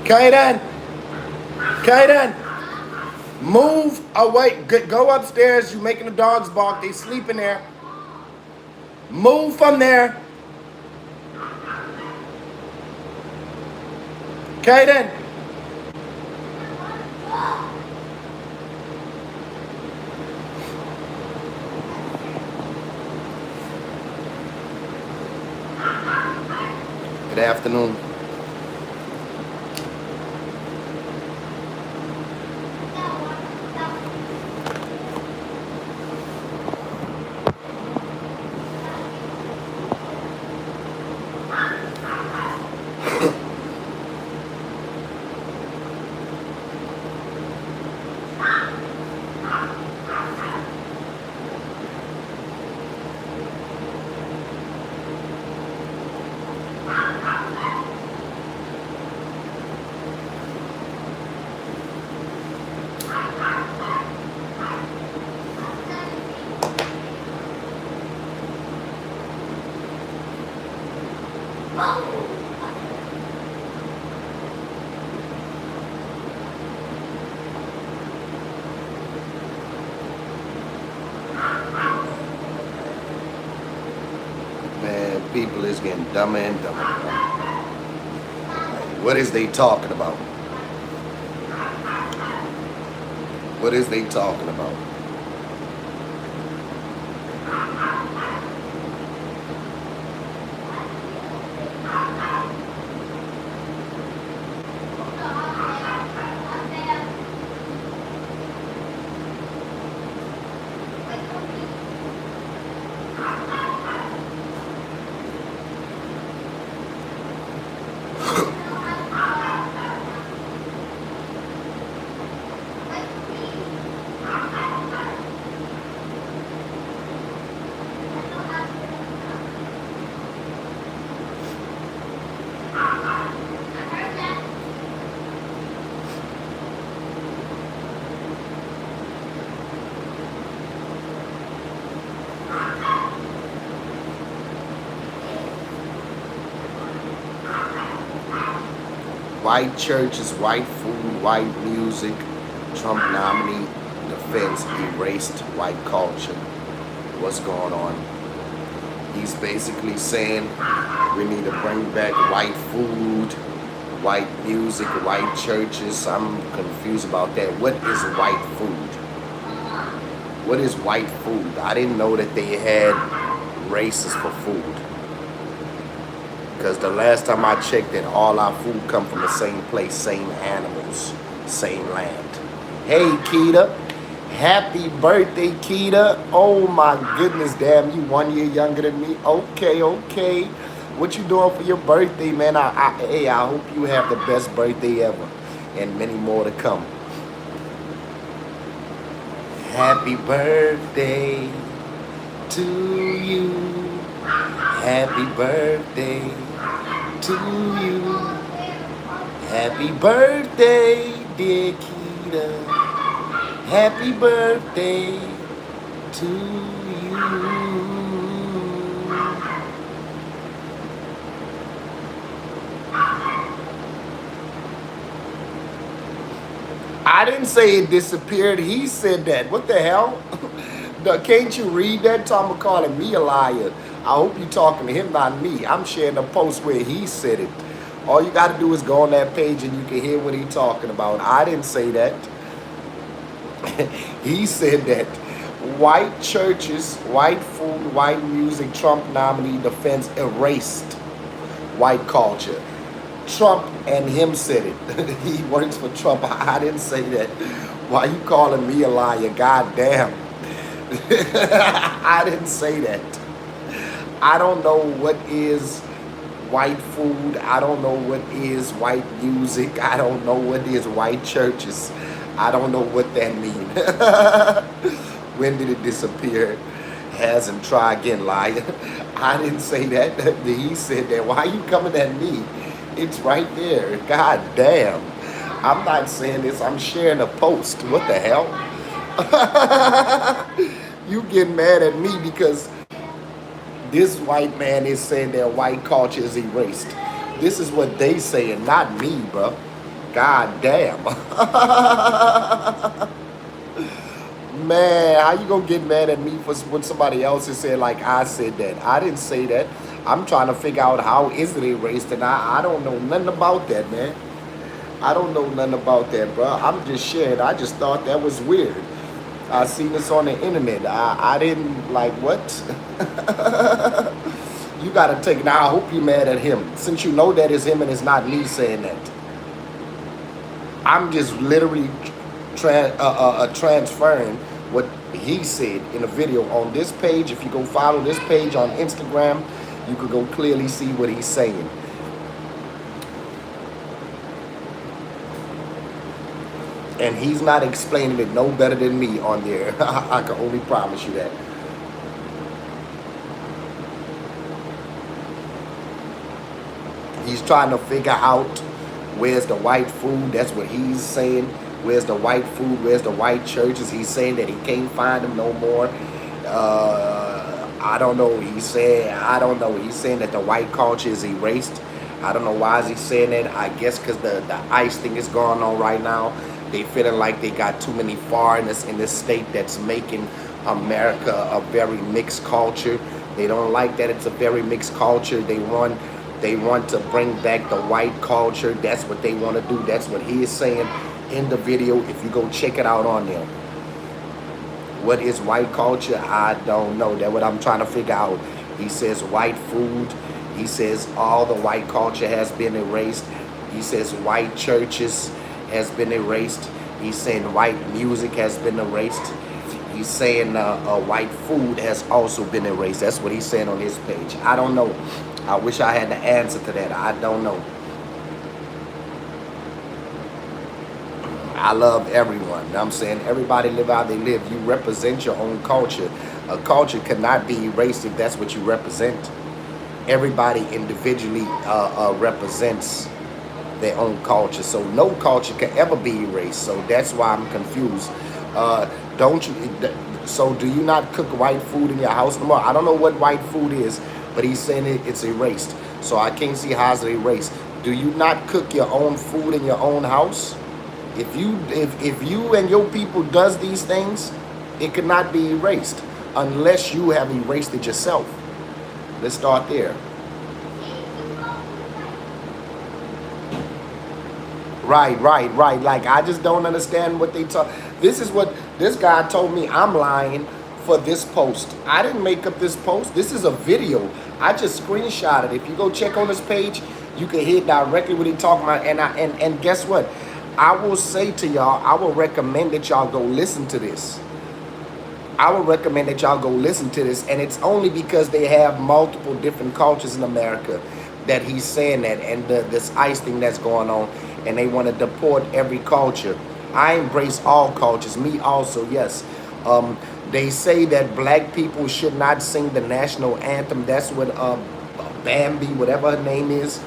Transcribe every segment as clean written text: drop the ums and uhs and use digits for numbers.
Kaden, Kaden, move away. Go upstairs. You making the dogs bark. They sleeping there. Move from there. Kaden. Good afternoon. Man, people is getting dumber and dumber. What is they talking about? What is they talking about? White churches, white food, white music, Trump nominee defense erased white culture. What's going on? He's basically saying we need to bring back white food, white music, white churches. I'm confused about that. What is white food? What is white food? I didn't know that they had races for food. Because the last time I checked that all our food come from the same place, same animals, same land. Hey, Keita. Happy birthday, Keita. Oh, my goodness, damn, you 1 year younger than me. Okay, okay. What you doing for your birthday, man? Hey, I hope you have the best birthday ever and many more to come. Happy birthday to you. Happy birthday to you. Happy birthday, dear Keita. Happy birthday to you. I didn't say it disappeared. He said that. What the hell? Can't you read that? Tom calling me a liar. I hope you're talking to him, not me. I'm sharing a post where he said it. All you got to do is go on that page and you can hear what he's talking about. I didn't say that. He said that white churches, white food, white music, Trump nominee defense erased white culture. Trump and him said it. He works for Trump. I didn't say that. Why you calling me a liar? God damn. I didn't say that. I don't know what is white food. I don't know what is white music. I don't know what is white churches. I don't know what that means. When did it disappear? Hasn't. Try again, liar. I didn't say that. He said that. Why are you coming at me? It's right there. God damn. I'm not saying this. I'm sharing a post. What the hell? You get mad at me because this white man is saying that white culture is erased. This is what they saying, not me, bro. God damn. Man, how you gonna get mad at me for when somebody else is saying like I said that? I didn't say that. I'm trying to figure out how is it erased, and I don't know nothing about that, man. I don't know nothing about that, bro. I'm just sharing. I just thought that was weird. I seen this on the internet. I didn't like what? You gotta take. Now I hope you mad at him, since you know that it's him and it's not me saying that. I'm just literally transferring what he said in a video on this page. If you go follow this page on Instagram, you could go clearly see what he's saying. And he's not explaining it no better than me on there. I can only promise you that. He's trying to figure out where's the white food. That's what he's saying. Where's the white food? Where's the white churches? He's saying that he can't find them no more. I don't know. He's saying, I don't know. He's saying that the white culture is erased. I don't know why is he saying that. I guess because the ICE thing is going on right now. They feeling like they got too many foreigners in this state that's making America a very mixed culture. They don't like that it's a very mixed culture. They want to bring back the white culture. That's what they want to do. That's what he is saying in the video. If you go check it out on there. What is white culture? I don't know. That's what I'm trying to figure out. He says white food. He says all the white culture has been erased. He says white churches has been erased. He's saying white music has been erased. He's saying white food has also been erased. That's what he's saying on his page. I don't know. I wish I had the answer to that. I don't know. I love everyone. I'm saying everybody live how they live. You represent your own culture. A culture cannot be erased if that's what you represent. Everybody individually represents their own culture, so no culture can ever be erased. So that's why I'm confused. Don't you? So do you not cook white food in your house no more? I don't know what white food is, but he's saying it's erased. So I can't see how it's erased. Do you not cook your own food in your own house? If you and your people does these things, it cannot be erased unless you have erased it yourself. Let's start there. Right. Like, I just don't understand what they talk. This is what this guy told me I'm lying for this post. I didn't make up this post. This is a video. I just screenshotted. If you go check on this page, you can hear directly what he talking about. And guess what? I will say to y'all, I will recommend that y'all go listen to this. I would recommend that y'all go listen to this. And it's only because they have multiple different cultures in America that he's saying that, and this ICE thing that's going on, and they want to deport every culture. I embrace all cultures, me also, yes. They say that black people should not sing the national anthem. That's what Bambi, whatever her name is.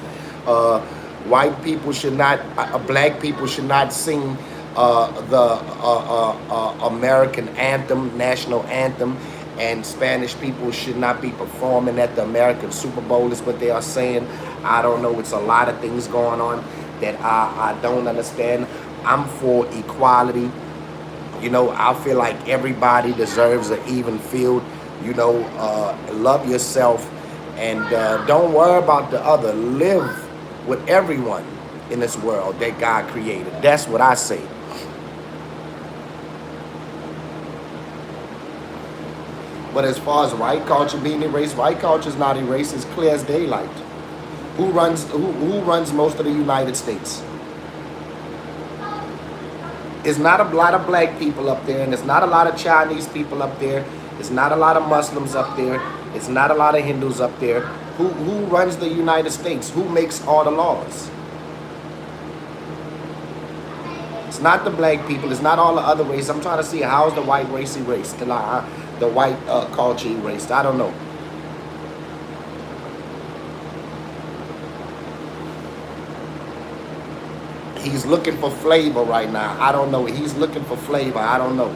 White people should not, black people should not sing the American anthem, national anthem, and Spanish people should not be performing at the American Super Bowl is what they are saying. I don't know. It's a lot of things going on that I don't understand. I'm for equality. You know, I feel like everybody deserves an even field. You know, love yourself and don't worry about the other. Live with everyone in this world that God created. That's what I say. But as far as white culture being erased, white culture is not erased. It's clear as daylight. Who runs most of the United States? It's not a lot of black people up there, and it's not a lot of Chinese people up there. It's not a lot of Muslims up there. It's not a lot of Hindus up there. Who runs the United States? Who makes all the laws? It's not the black people. It's not all the other races. I'm trying to see how is the white race erased, the white culture erased. I don't know. He's looking for flavor right now. I don't know. He's looking for flavor. I don't know.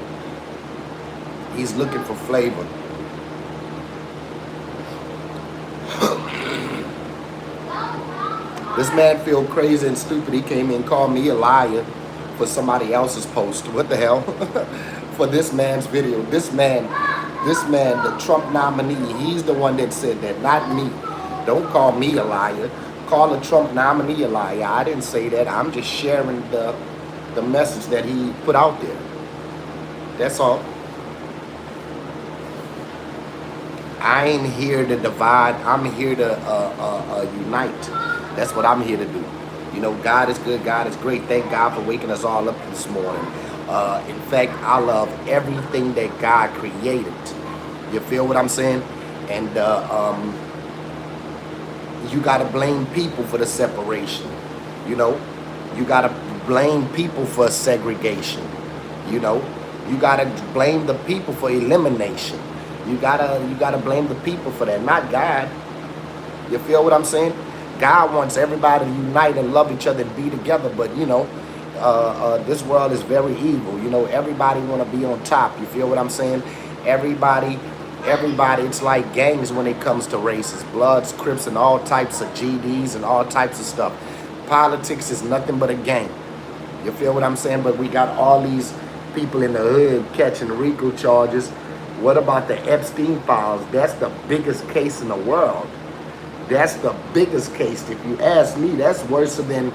He's looking for flavor. This man feel crazy and stupid. He came in and called me a liar for somebody else's post. What the hell? For this man's video. This man, the Trump nominee, he's the one that said that, not me. Don't call me a liar. Call the Trump nominee a liar. I didn't say that. I'm just sharing the message that he put out there. That's all. I ain't here to divide. I'm here to unite. That's what I'm here to do. You know, God is good. God is great. Thank God for waking us all up this morning. In fact, I love everything that God created. You feel what I'm saying? And you got to blame people for the separation. You know, you got to blame people for segregation. You know, you got to blame the people for elimination. You gotta blame the people for that, not God. You feel what I'm saying? God wants everybody to unite and love each other and be together, but you know, this world is very evil. You know, everybody want to be on top. You feel what I'm saying? Everybody, it's like gangs when it comes to races, Bloods, Crips, and all types of GDs and all types of stuff. Politics is nothing but a game. You feel what I'm saying? But we got all these people in the hood catching RICO charges. What about the Epstein files? That's the biggest case in the world. That's the biggest case. If you ask me, that's worse than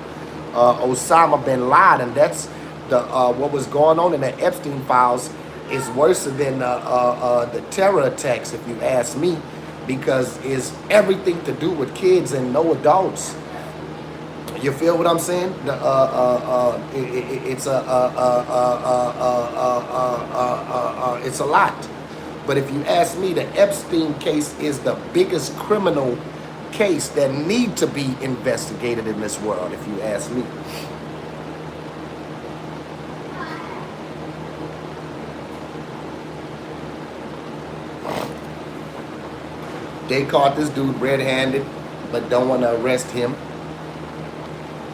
Osama bin Laden. That's the what was going on in the Epstein files is worse than the terror attacks, if you ask me, because it's everything to do with kids and no adults. You feel what I'm saying? It's a lot. But if you ask me, the Epstein case is the biggest criminal case that need to be investigated in this world, if you ask me. They caught this dude red-handed, but don't want to arrest him.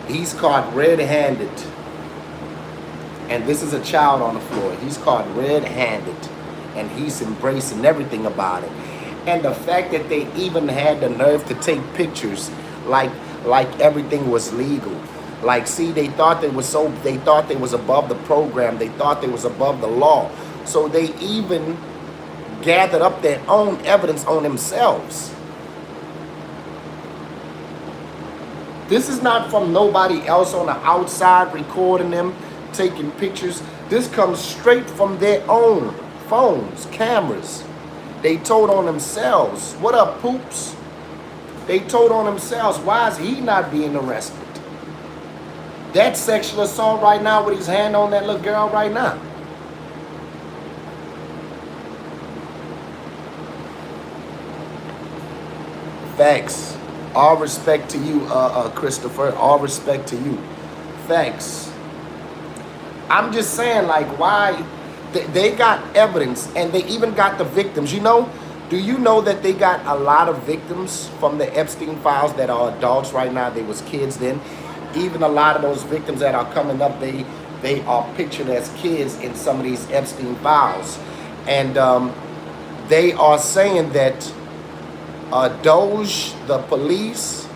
He's caught red-handed. And this is a child on the floor. He's caught red-handed. And he's embracing everything about it. And the fact that they even had the nerve to take pictures like everything was legal. Like, see, they thought they was above the program. They thought they was above the law. So they even gathered up their own evidence on themselves. This is not from nobody else on the outside recording them, taking pictures. This comes straight from their own phones, cameras. They told on themselves. What up, poops? They told on themselves. Why is he not being arrested? That sexual assault right now with his hand on that little girl right now. Facts. All respect to you, Christopher. All respect to you. Facts. I'm just saying, like, why? They got evidence, and they even got the victims. You know, do you know that they got a lot of victims from the Epstein files that are adults right now? They was kids then. Even a lot of those victims that are coming up, they are pictured as kids in some of these Epstein files. And they are saying that Doge, the police,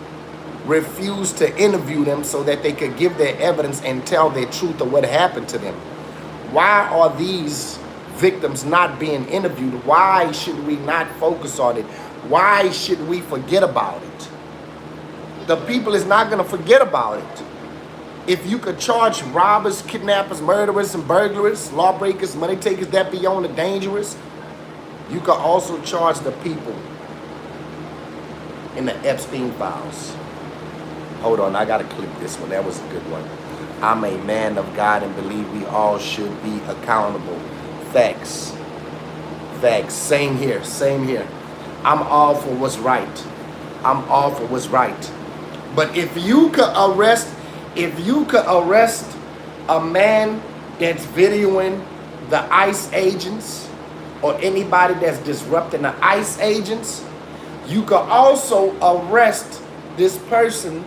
refused to interview them so that they could give their evidence and tell their truth of what happened to them. Why are these victims not being interviewed? Why should we not focus on it? Why should we forget about it? The people is not going to forget about it. If you could charge robbers, kidnappers, murderers, and burglars, lawbreakers, money takers that beyond the dangerous, you could also charge the people in the Epstein files. Hold on, I got to click this one. That was a good one. I'm a man of God and believe we all should be accountable. Facts. Facts. Same here. Same here. I'm all for what's right. I'm all for what's right. But if you could arrest a man that's videoing the ICE agents or anybody that's disrupting the ICE agents, you could also arrest this person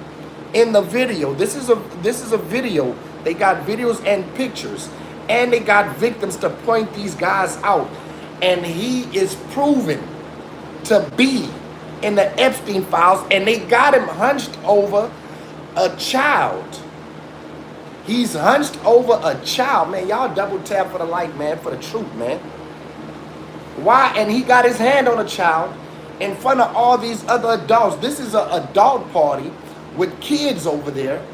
in the video. This is a video. They got videos and pictures, and they got victims to point these guys out. And he is proven to be in the Epstein files, and they got him hunched over a child. He's hunched over a child. Man, y'all double tap for the light, man, for the truth, man. Why? And he got his hand on a child in front of all these other adults. This is an adult party with kids over there.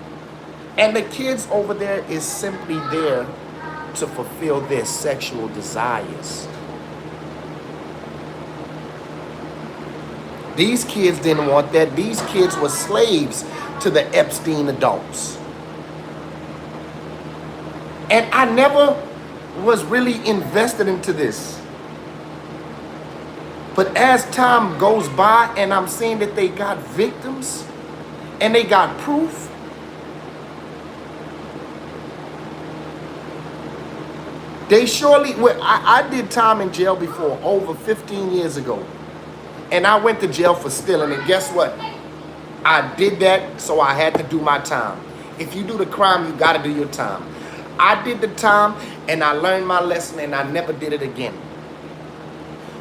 And the kids over there is simply there to fulfill their sexual desires. These kids didn't want that. These kids were slaves to the Epstein adults. And I never was really invested into this. But as time goes by and I'm seeing that they got victims and they got proof, they surely, I did time in jail before, over 15 years ago. And I went to jail for stealing. And guess what? I did that, so I had to do my time. If you do the crime, you got to do your time. I did the time, and I learned my lesson, and I never did it again.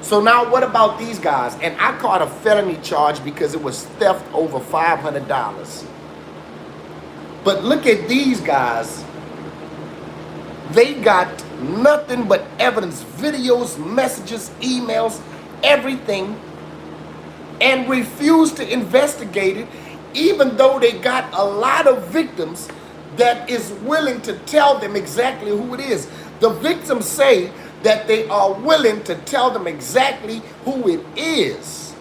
So now what about these guys? And I caught a felony charge because it was theft over $500. But look at these guys. They got nothing but evidence, videos, messages, emails, everything, and refused to investigate it, even though they got a lot of victims that is willing to tell them exactly who it is. The victims say that they are willing to tell them exactly who it is.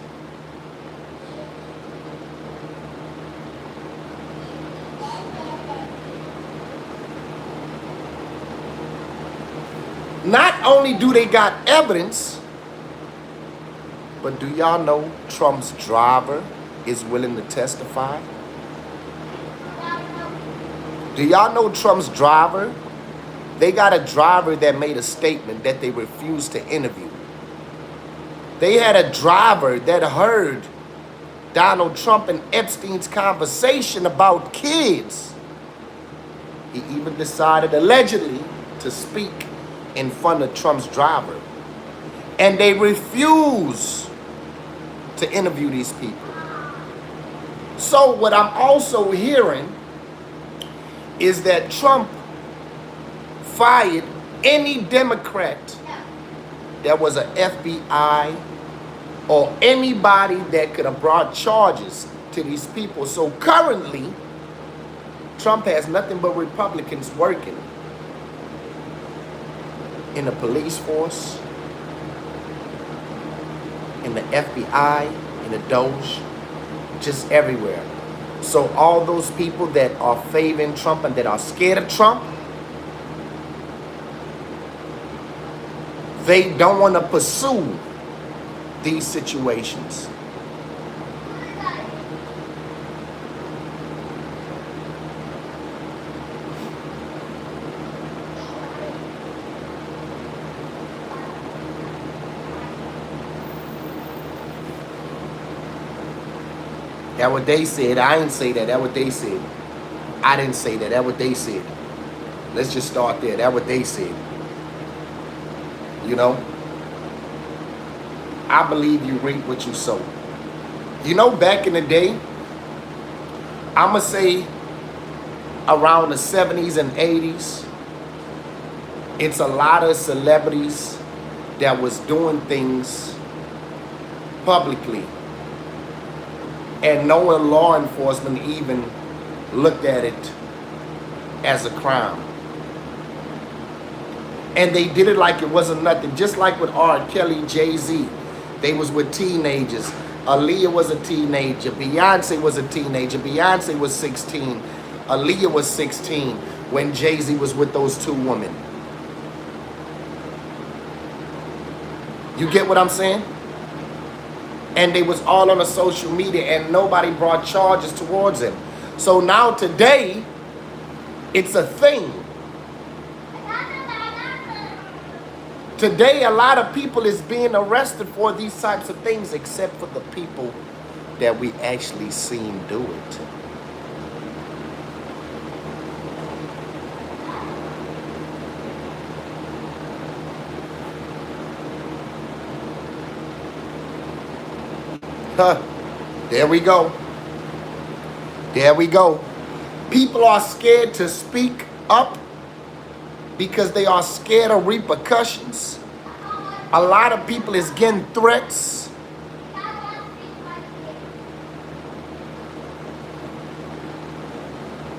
Not only do they got evidence, but do y'all know Trump's driver is willing to testify? Do y'all know Trump's driver? They got a driver that made a statement that they refused to interview. They had a driver that heard Donald Trump and Epstein's conversation about kids. He even decided, allegedly, to speak in front of Trump's driver. And they refuse to interview these people. So what I'm also hearing is that Trump fired any Democrat that was an FBI or anybody that could have brought charges to these people. So currently, Trump has nothing but Republicans working in the police force, in the FBI, in the Doge, just everywhere. So all those people that are favoring Trump and that are scared of Trump, they don't want to pursue these situations. That's what they said. I didn't say that. That's what they said. I didn't say that. That's what they said. Let's just start there. That's what they said. You know? I believe you reap what you sow. You know, back in the day, I'm going to say around the 70s and 80s, it's a lot of celebrities that was doing things publicly. And no one, law enforcement even looked at it as a crime. And they did it like it wasn't nothing. Just like with R. Kelly, Jay-Z. They was with teenagers. Aaliyah was a teenager. Beyonce was a teenager. Beyonce was 16. Aaliyah was 16 when Jay-Z was with those two women. You get what I'm saying? And they was all on the social media and nobody brought charges towards him. So now today, it's a thing. Today, a lot of people is being arrested for these types of things, except for the people that we actually seen do it. Huh. There we go. There we go. People are scared to speak up because they are scared of repercussions. A lot of people is getting threats.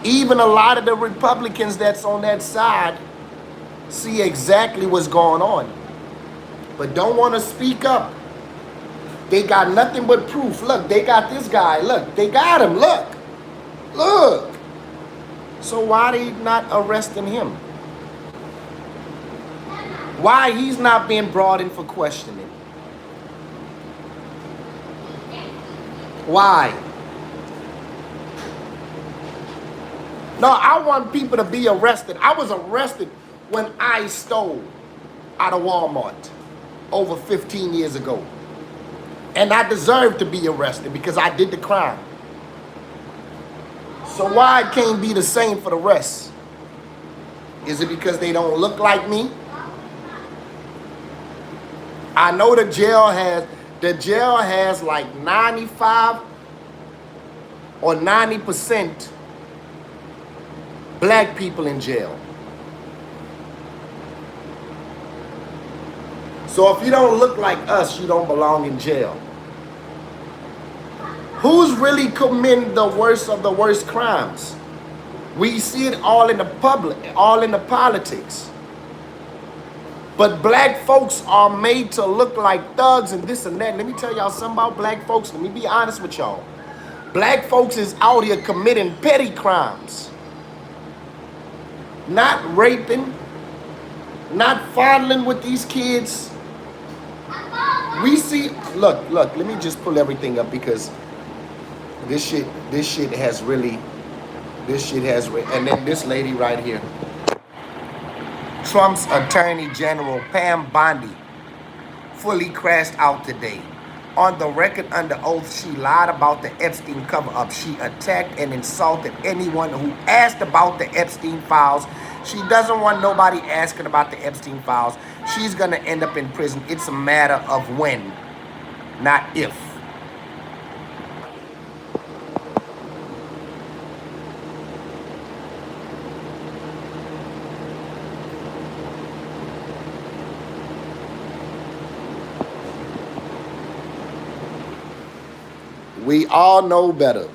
Even a lot of the Republicans that's on that side see exactly what's going on, but don't want to speak up. They got nothing but proof. Look, they got this guy. Look, they got him. Look. Look. So why they not arresting him? Why he's not being brought in for questioning? Why? No, I want people to be arrested. I was arrested when I stole out of Walmart over 15 years ago. And I deserve to be arrested because I did the crime. So why it can't be the same for the rest? Is it because they don't look like me? I know the jail has like 95 or 90% black people in jail. So if you don't look like us, you don't belong in jail. Who's really committing the worst of the worst crimes? We see it all in the public, all in the politics. But black folks are made to look like thugs and this and that. Let me tell y'all something about black folks. Let me be honest with y'all. Black folks is out here committing petty crimes. Not raping, not fondling with these kids. We see, look, let me just pull everything up because this shit has really, and then this lady right here. Trump's Attorney General Pam Bondi fully crashed out today. On the record under oath, she lied about the Epstein cover-up. She attacked and insulted anyone who asked about the Epstein files. She doesn't want nobody asking about the Epstein files. She's going to end up in prison. It's a matter of when, not if. We all know better.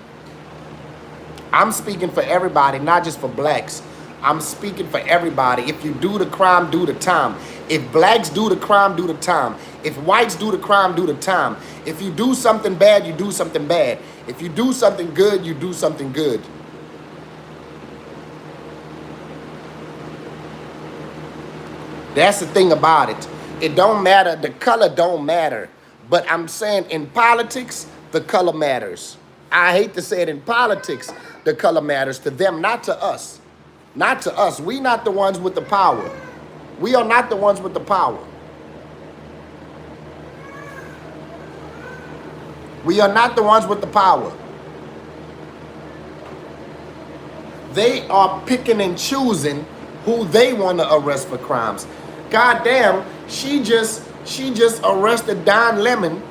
I'm speaking for everybody, not just for blacks. I'm speaking for everybody. If you do the crime, do the time. If blacks do the crime, do the time. If whites do the crime, do the time. If you do something bad, you do something bad. If you do something good, you do something good. That's the thing about it. It don't matter. The color don't matter. But I'm saying in politics, the color matters. I hate to say it, in politics, the color matters to them, not to us. Not to us. We not the ones with the power. We are not the ones with the power. We are not the ones with the power. They are picking and choosing who they want to arrest for crimes. Goddamn, she just arrested Don Lemon,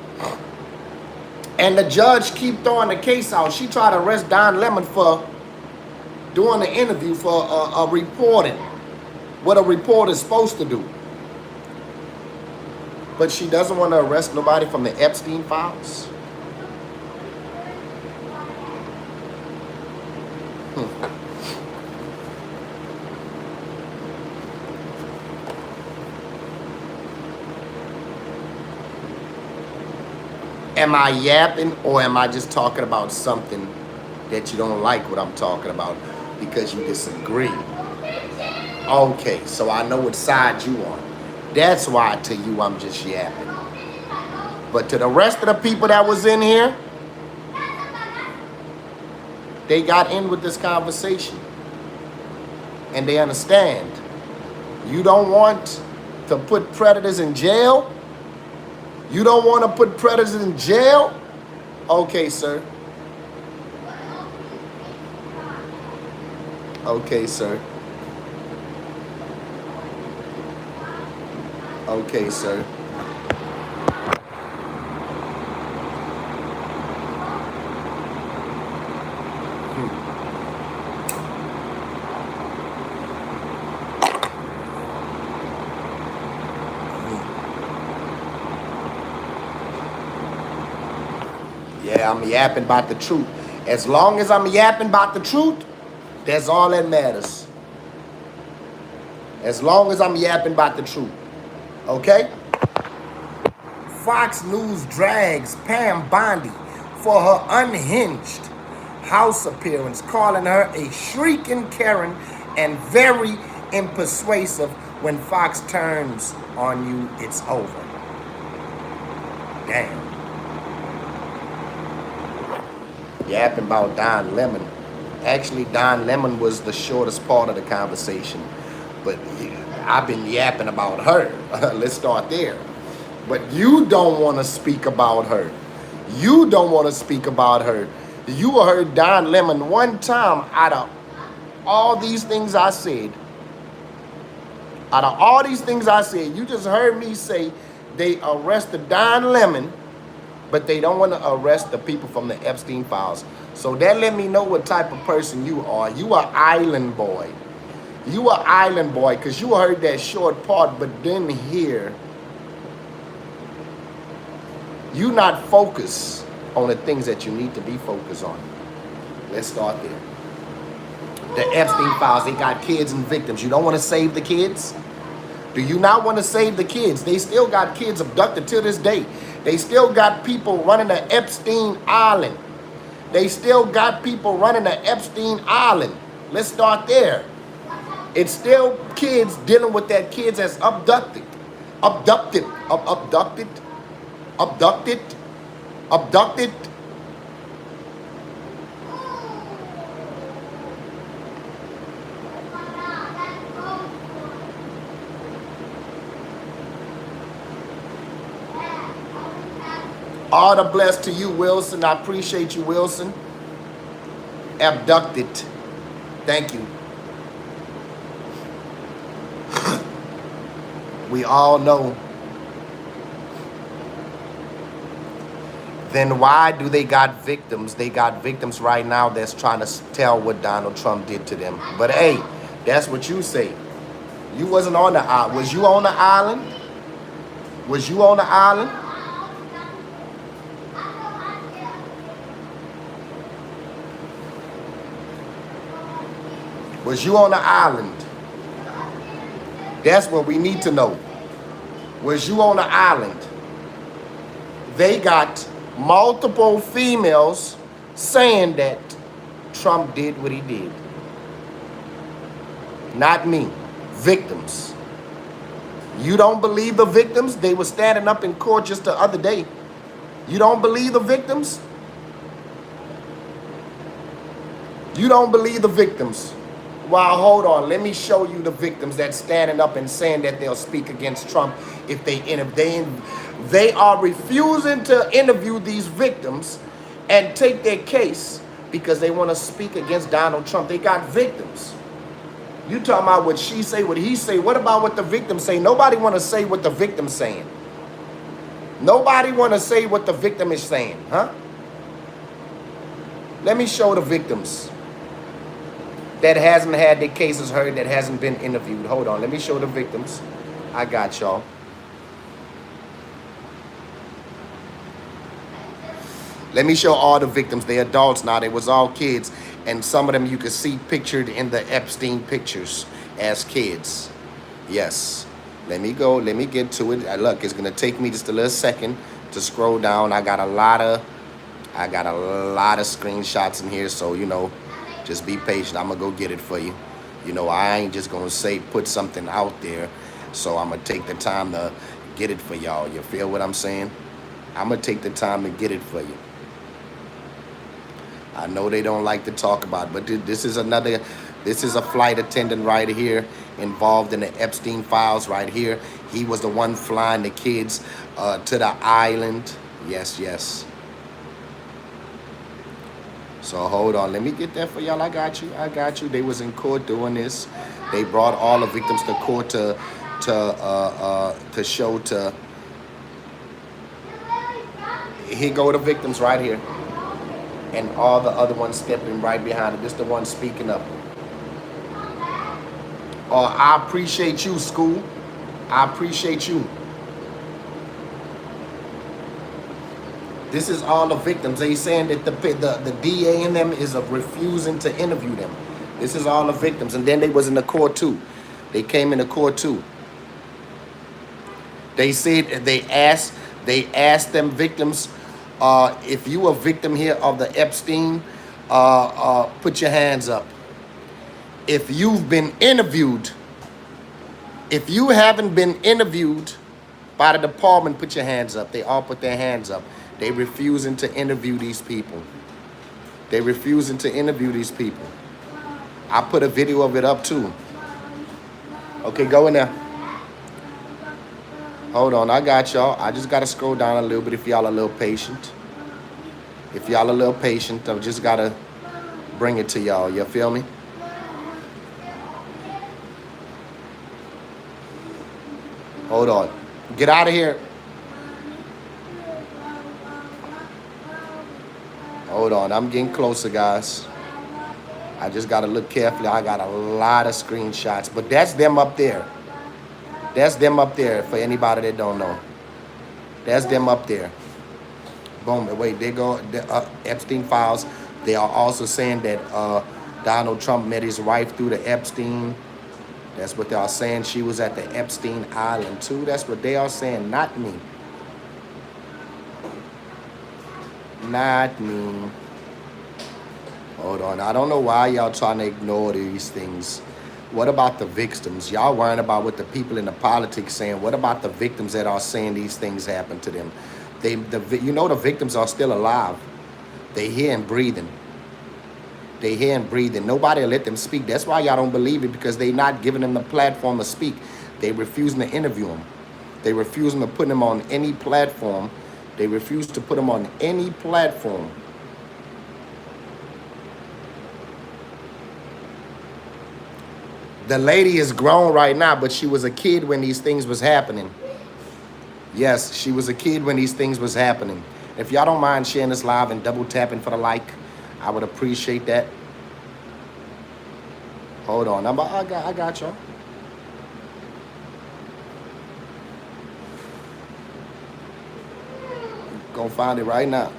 and the judge keep throwing the case out. She tried to arrest Don Lemon for doing an interview for a reporting, what a reporter is supposed to do. But she doesn't want to arrest nobody from the Epstein files. Am I yapping, or am I just talking about something that you don't like what I'm talking about because you disagree? Okay, so I know what side you on. That's why to you I'm just yapping. But to the rest of the people that was in here, they got in with this conversation. And they understand. You don't want to put predators in jail? You don't want to put predators in jail? Okay, sir. Okay, sir. Okay, sir. Yeah, I'm yapping about the truth. As long as I'm yapping about the truth, that's all that matters. As long as I'm yapping about the truth. Okay? Fox News drags Pam Bondi for her unhinged house appearance, calling her a shrieking Karen and very impersuasive. When Fox turns on you, it's over. Damn. Yapping about Don Lemon. Actually, Don Lemon was the shortest part of the conversation. But I've been yapping about her. Let's start there. But you don't want to speak about her. You don't want to speak about her. You heard Don Lemon one time out of all these things I said. Out of all these things I said, you just heard me say they arrested Don Lemon, but they don't want to arrest the people from the Epstein files. So that let me know what type of person you are. You are island boy. You are island boy because you heard that short part, but didn't hear. You not focused on the things that you need to be focused on. Let's start there. The Epstein files, they got kids and victims. You don't want to save the kids? Do you not want to save the kids? They still got kids abducted to this day. They still got people running the Epstein Island. They still got people running the Epstein Island. Let's start there. It's still kids dealing with that kids as abducted. Abducted. Abducted. Abducted. Abducted. All the blessed to you, Wilson. I appreciate you, Wilson. Abducted. Thank you. We all know. Then why do they got victims? They got victims right now that's trying to tell what Donald Trump did to them. But hey, that's what you say. You wasn't on the island. Was you on the island? Was you on the island? Was you on the island? That's what we need to know. Was you on the island? They got multiple females saying that Trump did what he did. Not me. Victims. You don't believe the victims? They were standing up in court just the other day. You don't believe the victims? You don't believe the victims? Well, hold on. Let me show you the victims that's standing up and saying that they'll speak against Trump if they intervene. They are refusing to interview these victims and take their case because they want to speak against Donald Trump. They got victims. You talking about what she say, what he say. What about what the victims say? Nobody want to say what the victim's saying. Nobody want to say what the victim is saying, huh? Let me show the victims that hasn't had their cases heard, that hasn't been interviewed. Hold on, let me show the victims. I got y'all. Let me show all the victims. They're adults now. They was all kids. And some of them you could see pictured in the Epstein pictures as kids. Yes. Let me go. Let me get to it. Look, it's going to take me just a little second to scroll down. I got a lot of screenshots in here. So, you know, just be patient. I'm going to go get it for you. You know, I ain't just going to put something out there. So I'm going to take the time to get it for y'all. You feel what I'm saying? I'm going to take the time to get it for you. I know they don't like to talk about it, but this is a flight attendant right here involved in the Epstein files right here. He was the one flying the kids to the island. Yes, yes. So hold on, let me get that for y'all. I got you. They was in court doing this. They brought all the victims to court to show to. Here go the victims right here. And all the other ones stepping right behind it. This the one speaking up. Oh, I appreciate you, school. I appreciate you. This is all the victims. They saying that the DA and them is refusing to interview them. This is all the victims. And then they was in the court too. They came in the court too. They said they asked them victims, if you a victim here of the Epstein, put your hands up. If you've been interviewed, if you haven't been interviewed by the department, put your hands up. They all put their hands up. They refusing to interview these people. They refusing to interview these people. I put a video of it up too. Okay, go in there. Hold on, I got y'all. I just gotta scroll down a little bit if y'all a little patient. If y'all a little patient, I just gotta bring it to y'all. You feel me? Hold on. Get out of here. Hold on, I'm getting closer, guys. I just gotta look carefully. I got a lot of screenshots, but that's them up there. That's them up there for anybody that don't know. That's them up there. Boom. Wait, they go. Epstein files. They are also saying that Donald Trump met his wife through the Epstein. That's what they are saying. She was at the Epstein Island too. That's what they are saying. Not me. Not me. Hold on. I don't know why y'all trying to ignore these things. What about the victims? Y'all worrying about what the people in the politics saying. What about the victims that are saying these things happen to them? You know the victims are still alive. They here and breathing. They here and breathing. Nobody will let them speak. That's why y'all don't believe it, because they not giving them the platform to speak. They refusing to interview them. They refusing to put them on any platform. They refuse to put them on any platform. The lady is grown right now, but she was a kid when these things was happening. Yes, she was a kid when these things was happening. If y'all don't mind sharing this live and double tapping for the like, I would appreciate that. Hold on, I got y'all. Gonna find it right now.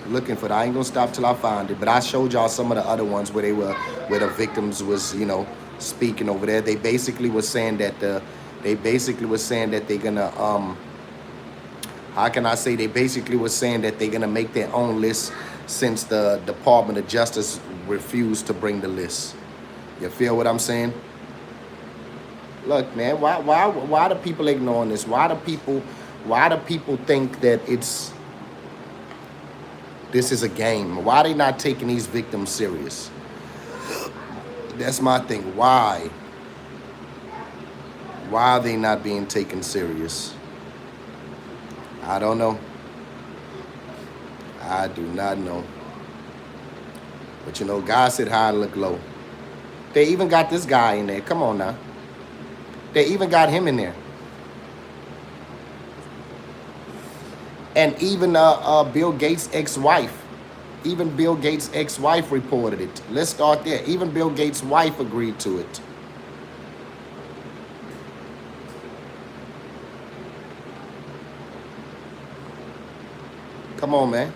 Looking for it. I ain't gonna stop till I find it. But I showed y'all some of the other ones where the victims was, speaking over there. They basically was saying that they're gonna how can I say, they basically was saying that they're gonna make their own list since the Department of Justice refused to bring the list. You feel what I'm saying? Look, man, why do people ignoring this? Why do people think that this is a game? Why are they not taking these victims serious? That's my thing. Why? Why are they not being taken serious? I don't know. I do not know. But God sit high and look low. They even got this guy in there. Come on now. They even got him in there. And even Bill Gates' ex-wife. Even Bill Gates' ex-wife reported it. Let's start there. Even Bill Gates' wife agreed to it. Come on, man.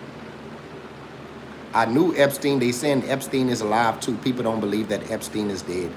I knew Epstein. They saying Epstein is alive too. People don't believe that Epstein is dead.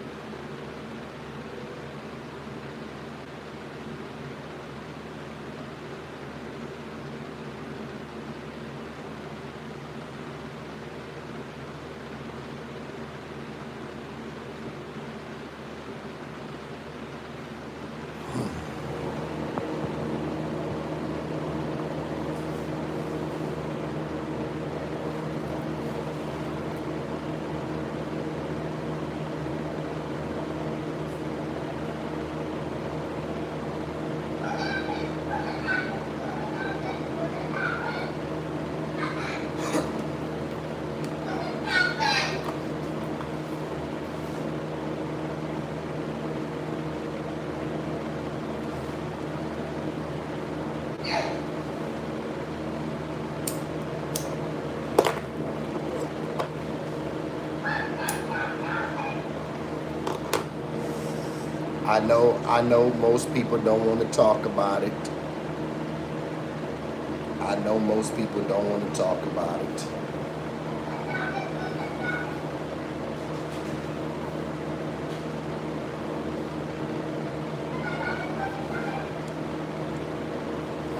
I know most people don't want to talk about it. I know most people don't want to talk about it.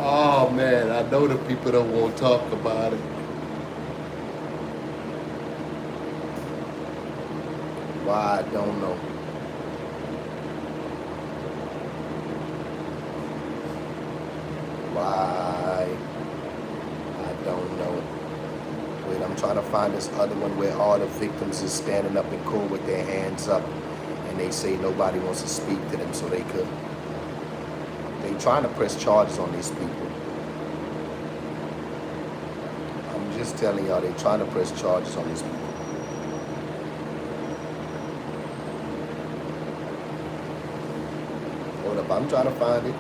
Oh man, I know the people don't want to talk about it. Why, I don't know. Why, I don't know. Wait, I'm trying to find this other one where all the victims is standing up in court with their hands up and they say nobody wants to speak to them so they could. They trying to press charges on these people. I'm just telling y'all, they trying to press charges on these people. Hold up, I'm trying to find it.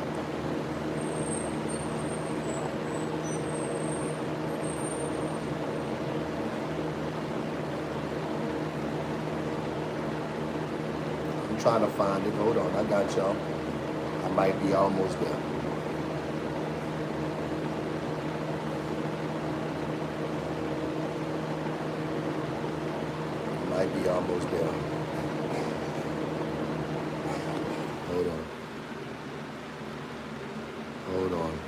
I'm trying to find it. Hold on, I got y'all. I might be almost there. I might be almost there. Hold on. Hold on.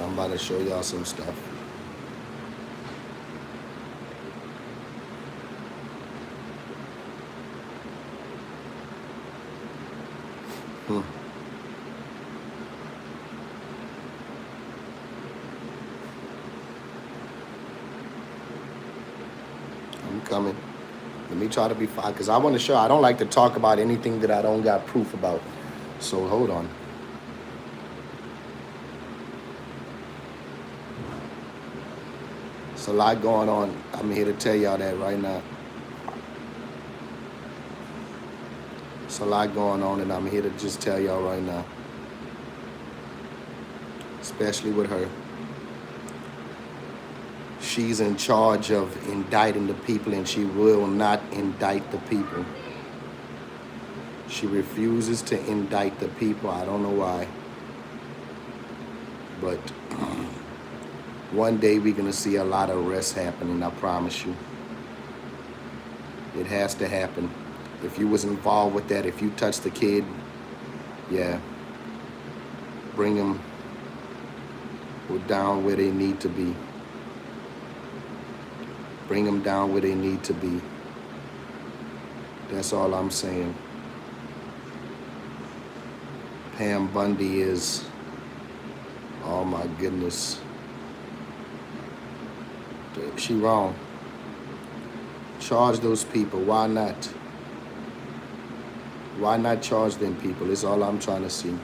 I'm about to show y'all some stuff. I'm coming. Let me try to be fine, because I want to show. I don't like to talk about anything that I don't got proof about. So hold on. It's a lot going on. I'm here to tell y'all that right now. It's a lot going on, and I'm here to just tell y'all right now. Especially with her. She's in charge of indicting the people, and she will not indict the people. She refuses to indict the people. I don't know why. But one day we're going to see a lot of arrests happening, I promise you. It has to happen. If you was involved with that, if you touched the kid, yeah, bring them down where they need to be. Bring them down where they need to be. That's all I'm saying. Pam Bundy is, oh my goodness. She wrong. Charge those people. Why not? Why not charge them people? It's all I'm trying to see.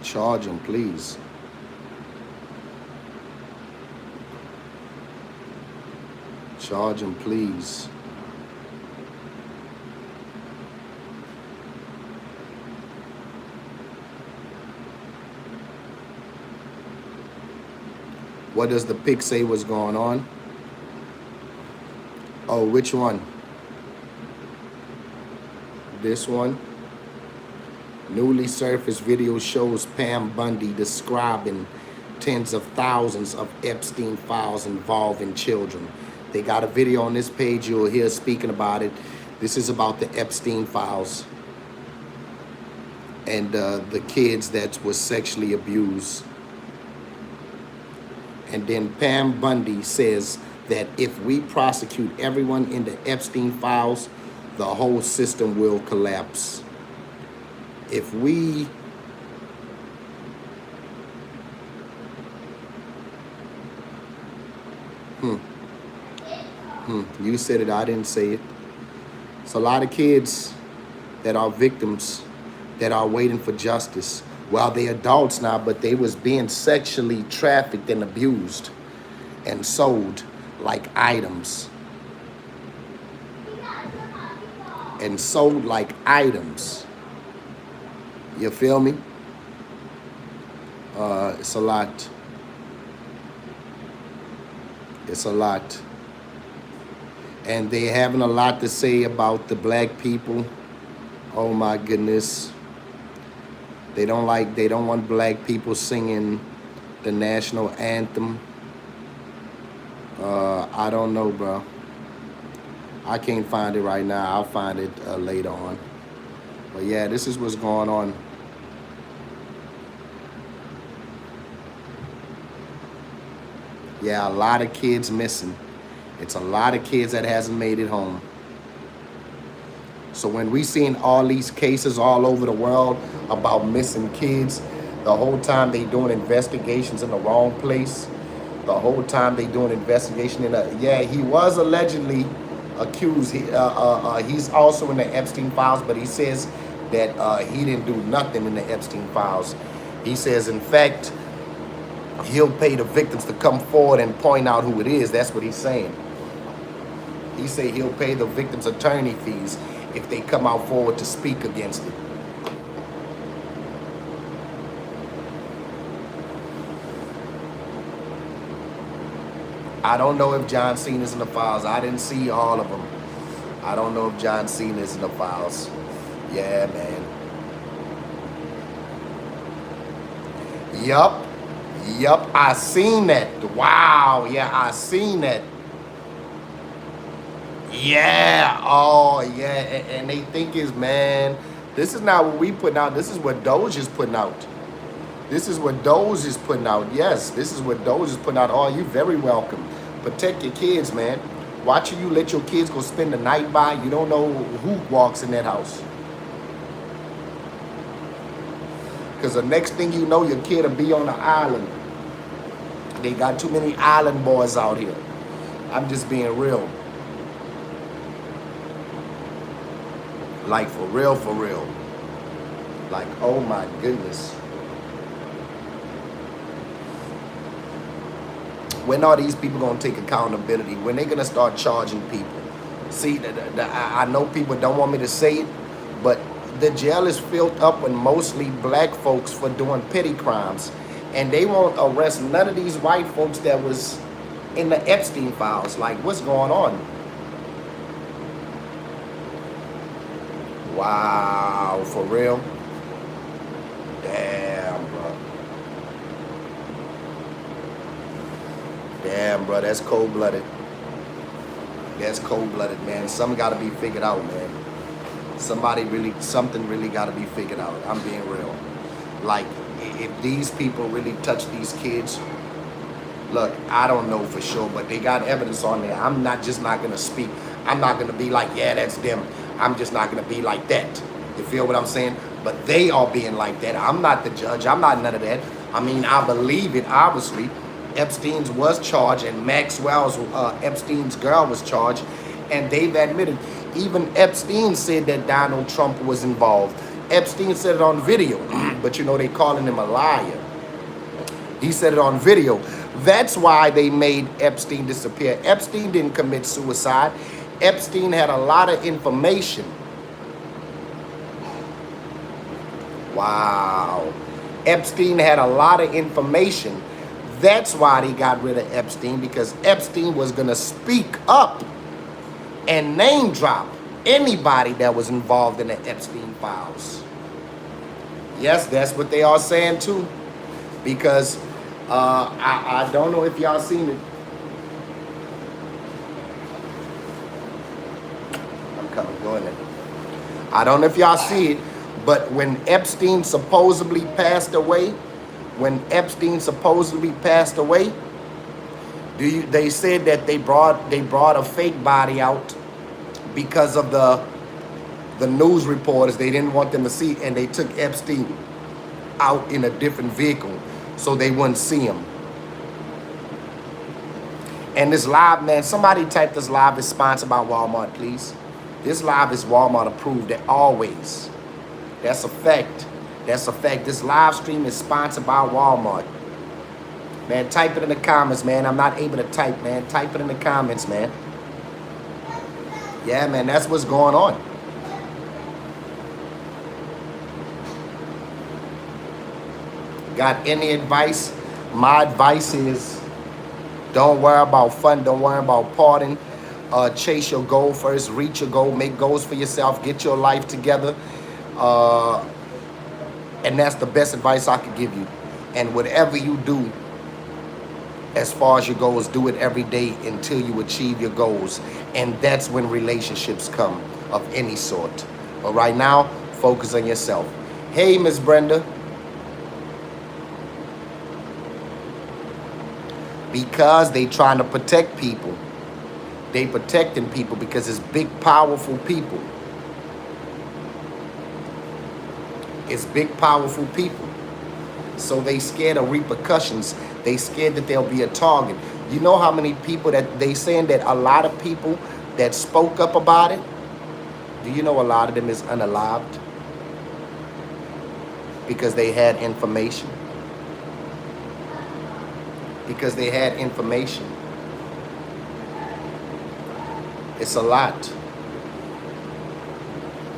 Charge them, please. Charge them, please. What does the pic say was going on? Oh, which one? This one? Newly surfaced video shows Pam Bundy describing tens of thousands of Epstein files involving children. They got a video on this page. You'll hear speaking about it. This is about the Epstein files and the kids that was sexually abused. And then Pam Bundy says that if we prosecute everyone in the Epstein files, the whole system will collapse. If we you said it, I didn't say it. It's a lot of kids that are victims that are waiting for justice. Well, they're adults now, but they was being sexually trafficked and abused and sold like items. and sold like items. You feel me? It's a lot. It's a lot. And they having a lot to say about the black people. Oh my goodness. They don't want black people singing the national anthem. I don't know, bro. I can't find it right now. I'll find it later on. But yeah, this is what's going on. Yeah, a lot of kids missing. It's a lot of kids that hasn't made it home. So when we seeing all these cases all over the world about missing kids, the whole time they doing investigations in the wrong place. The whole time they doing investigation in a, yeah, he was allegedly accused. He's also in the Epstein files, but he says that he didn't do nothing in the Epstein files. He says, in fact, he'll pay the victims to come forward and point out who it is. That's what he's saying. He say he'll pay the victims' attorney fees if they come out forward to speak against it. I don't know if John Cena's in the files. I didn't see all of them. I don't know if John Cena's in the files. Yeah, man. Yup. Yup, I seen that. Wow, yeah, I seen that. Yeah, oh, yeah, and they think is, man, this is not what we putting out. This is what Doge is putting out. This is what Doge is putting out. Yes, this is what Doge is putting out. Oh, you very welcome. Protect your kids, man. Watching you let your kids go spend the night by, you don't know who walks in that house. Because the next thing you know, your kid will be on the island. They got too many island boys out here. I'm just being real. Like, for real, for real. Like, oh my goodness. When are these people going to take accountability? When they going to start charging people? See, I know people don't want me to say it, but the jail is filled up with mostly black folks for doing petty crimes. And they won't arrest none of these white folks that was in the Epstein files. Like, what's going on? Wow, for real? Damn, bro. Damn, bro, that's cold-blooded. That's cold-blooded, man. Something got to be figured out, man. Something really got to be figured out. I'm being real. Like, if these people really touch these kids, look, I don't know for sure, but they got evidence on there. I'm just not going to speak. I'm not going to be like, yeah, that's them. I'm just not going to be like that. You feel what I'm saying? But they are being like that. I'm not the judge. I'm not none of that. I mean, I believe it, obviously. Epstein's was charged, and Maxwell's, Epstein's girl, was charged. And they've admitted. Even Epstein said that Donald Trump was involved. Epstein said it on video. But, you know, they calling him a liar. He said it on video. That's why they made Epstein disappear. Epstein didn't commit suicide. Epstein had a lot of information. Wow. Epstein had a lot of information. That's why they got rid of Epstein, because Epstein was going to speak up and name drop anybody that was involved in the Epstein files. Yes, that's what they are saying too. Because I don't know if y'all seen it. Go in there. I don't know if y'all see it, but when Epstein supposedly passed away, they said that they brought a fake body out because of the news reporters. They didn't want them to see, and they took Epstein out in a different vehicle so they wouldn't see him. And this live, man, somebody type this live is sponsored by Walmart, please. This live is Walmart approved, always. That's a fact. That's a fact. This live stream is sponsored by Walmart. Man, type it in the comments, man. I'm not able to type, man. Type it in the comments, man. Yeah, man, that's what's going on. Got any advice? My advice is don't worry about fun. Don't worry about partying. Chase your goal first. Reach your goal. Make goals for yourself. Get your life together. Uh, and that's the best advice I could give you. And whatever you do, as far as your goals, do it every day until you achieve your goals. And that's when relationships come of any sort. But right now, focus on yourself. Hey, Miss Brenda. Because they trying to protect people. They protecting people because it's big, powerful people. It's big, powerful people. So they scared of repercussions. They scared that they'll be a target. You know how many people that they saying that a lot of people that spoke up about it, do you know a lot of them is unalived? Because they had information. Because they had information. It's a lot.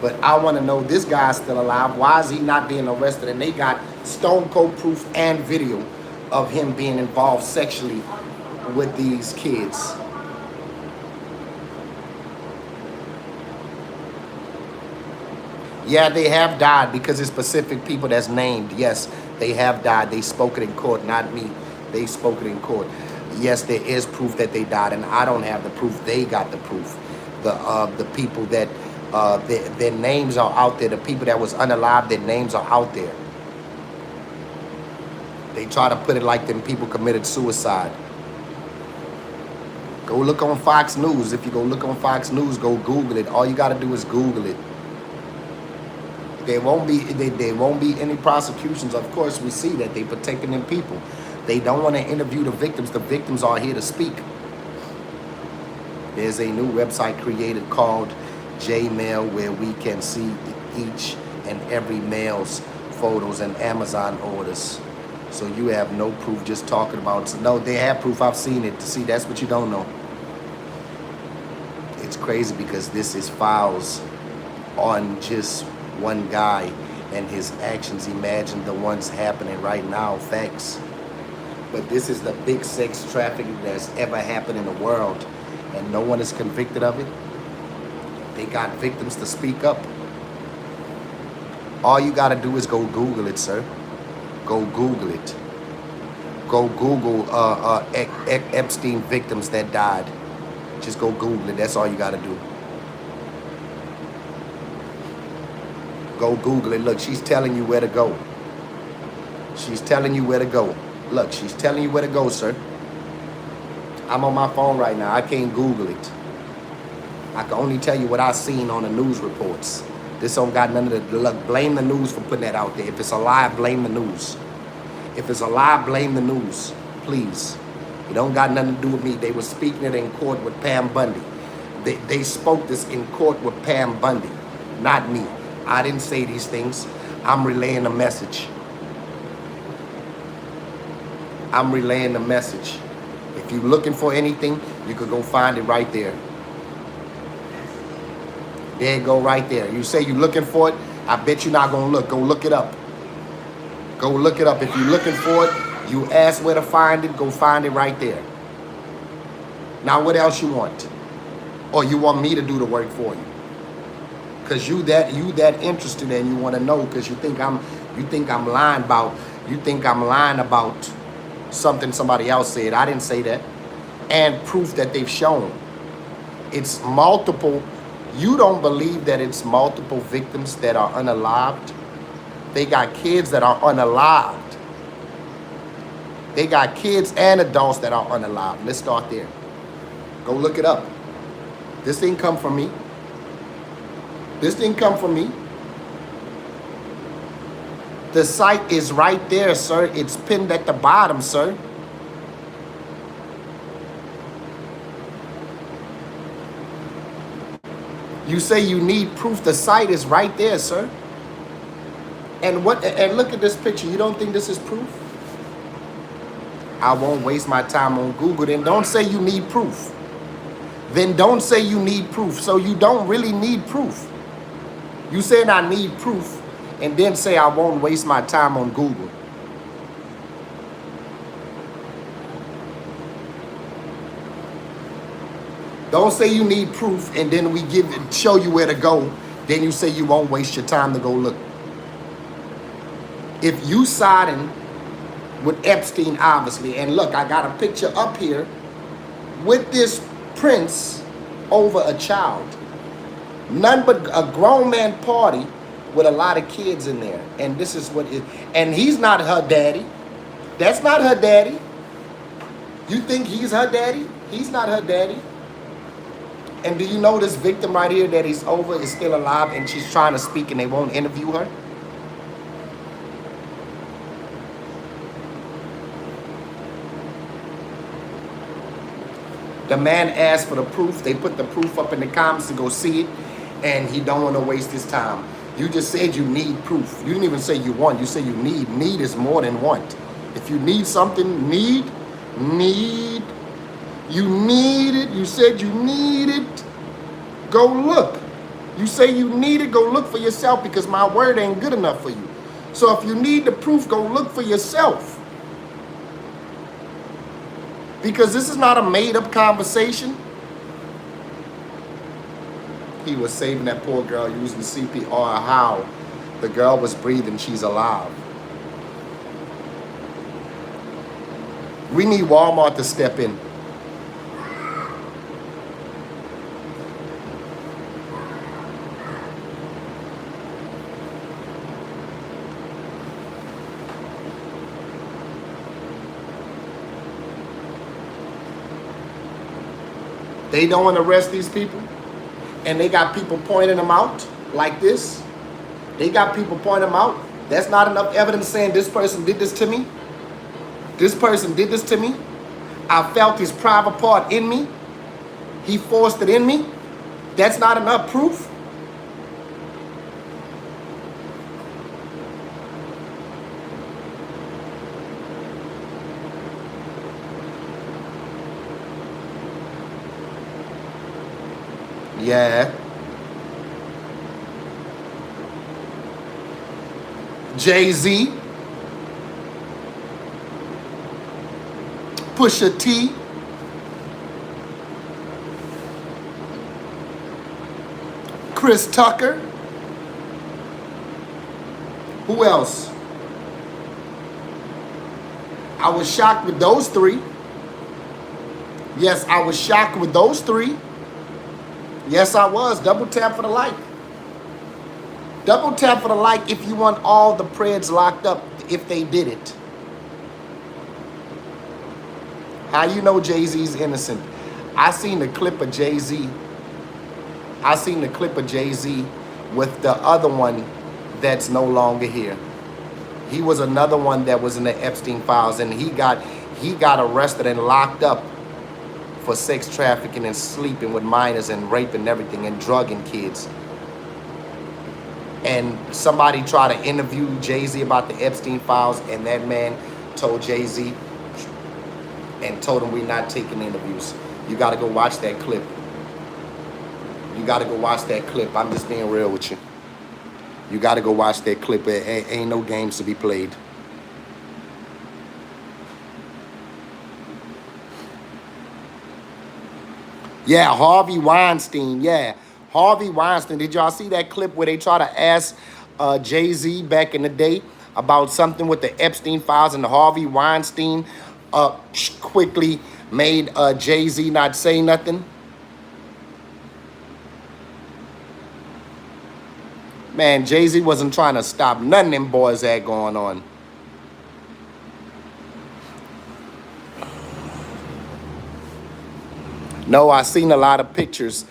But I want to know, this guy's still alive. Why is he not being arrested? And they got stone cold proof and video of him being involved sexually with these kids. Yeah, they have died because it's specific people that's named. Yes, they have died. They spoke it in court, not me. They spoke it in court. Yes, there is proof that they died, and I don't have the proof. They got the proof. The people that their names are out there. The people that was unalive, their names are out there. They try to put it like them people committed suicide. Go look on Fox News. If you go look on Fox News, go Google it. All you got to do is Google it. There won't be any prosecutions. Of course, we see that they protecting them people. They don't want to interview the victims. The victims are here to speak. There's a new website created called J-Mail where we can see each and every mail's photos and Amazon orders. So you have no proof, just talking about. So no, they have proof. I've seen it. See, that's what you don't know. It's crazy because this is files on just one guy and his actions. Imagine the ones happening right now, facts. But this is the big sex trafficking that's ever happened in the world, and no one is convicted of it. They got victims to speak up. All you got to do is go Google it, sir. Go Google it. Go Google Epstein victims that died. Just go Google it. That's all you got to do. Go Google it. Look, she's telling you where to go. She's telling you where to go. Look, she's telling you where to go, sir. I'm on my phone right now. I can't Google it. I can only tell you what I seen on the news reports. This don't got none of the, look, blame the news for putting that out there. If it's a lie, blame the news. If it's a lie, blame the news, please. It don't got nothing to do with me. They were speaking it in court with Pam Bundy. They spoke this in court with Pam Bundy, not me. I didn't say these things. I'm relaying the message. I'm relaying the message. If you're looking for anything, you could go find it right there. There you go, right there. You say you're looking for it, I bet you're not going to look. Go look it up. Go look it up. If you're looking for it, you ask where to find it, go find it right there. Now, what else you want? Or you want me to do the work for you? Because you that interested and you want to know because you think I'm lying about something somebody else said. I didn't say that. And proof that they've shown. It's multiple. You don't believe that it's multiple victims that are unalived? They got kids that are unalived. They got kids and adults that are unalived. Let's start there. Go look it up. This didn't come from me. This didn't come from me. The site is right there, sir. It's pinned at the bottom, sir. You say you need proof. The site is right there, sir. And look at this picture. You don't think this is proof? I won't waste my time on Google. Then don't say you need proof. Then don't say you need proof. So you don't really need proof. You said I need proof and then say I won't waste my time on Google. Don't say you need proof and then we show you where to go. Then you say you won't waste your time to go look. If you siding with Epstein, obviously, and look, I got a picture up here with this prince over a child. None but a grown man party with a lot of kids in there. And this is what it, and he's not her daddy. That's not her daddy. You think he's her daddy? He's not her daddy. And do you know this victim right here that he's over is still alive and she's trying to speak and they won't interview her? The man asked for the proof. They put the proof up in the comments to go see it, and he don't want to waste his time. You just said you need proof. You didn't even say you want. You say you need. Need is more than want. If you need something, need. You need it. You said you need it. Go look. You say you need it. Go look for yourself because my word ain't good enough for you. So if you need the proof, go look for yourself. Because this is not a made-up conversation. He was saving that poor girl using CPR. How? The girl was breathing. She's alive. We need Walmart to step in. They don't want to arrest these people. And they got people pointing them out like this. They got people pointing them out. That's not enough evidence saying this person did this to me. This person did this to me. I felt his private part in me. He forced it in me. That's not enough proof. Yeah. Jay-Z. Pusha T. Chris Tucker. Who else? I was shocked with those three. Yes, I was shocked with those three. Yes, I was. Double tap for the like. Double tap for the like if you want all the Preds locked up if they did it. How you know Jay-Z's innocent? I seen the clip of Jay-Z. I seen the clip of Jay-Z with the other one that's no longer here. He was another one that was in the Epstein files, and he got arrested and locked up for sex trafficking and sleeping with minors and raping everything and drugging kids. And somebody tried to interview Jay-Z about the Epstein files, and that man told Jay-Z and told him, we're not taking interviews. You got to go watch that clip. You got to go watch that clip. I'm just being real with you. You got to go watch that clip. Ain't no games to be played. Yeah, Harvey Weinstein. Yeah, Harvey Weinstein. Did y'all see that clip where they try to ask Jay-Z back in the day about something with the Epstein files, and Harvey Weinstein quickly made Jay-Z not say nothing? Man, Jay-Z wasn't trying to stop none of them boys that going on. No, I seen a lot of pictures.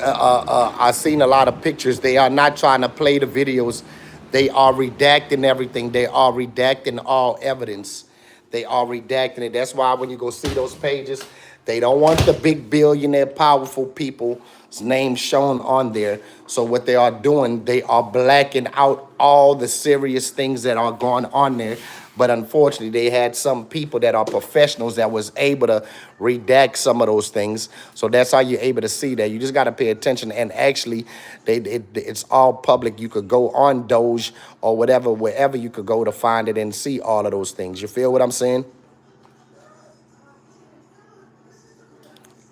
I seen a lot of pictures. They are not trying to play the videos. They are redacting everything. They are redacting all evidence. They are redacting it. That's why when you go see those pages, they don't want the big billionaire powerful people's names shown on there. So what they are doing, they are blacking out all the serious things that are going on there. But unfortunately, they had some people that are professionals that was able to redact some of those things. So that's how you're able to see that. You just got to pay attention. And actually, it's all public. You could go on Doge or whatever, wherever you could go to find it and see all of those things. You feel what I'm saying?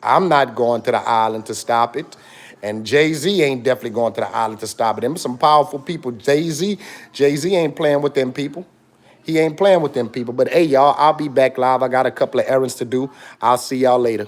I'm not going to the island to stop it. And Jay-Z ain't definitely going to the island to stop it. Them some powerful people. Jay-Z ain't playing with them people. He ain't playing with them people. But hey, y'all, I'll be back live. I got a couple of errands to do. I'll see y'all later.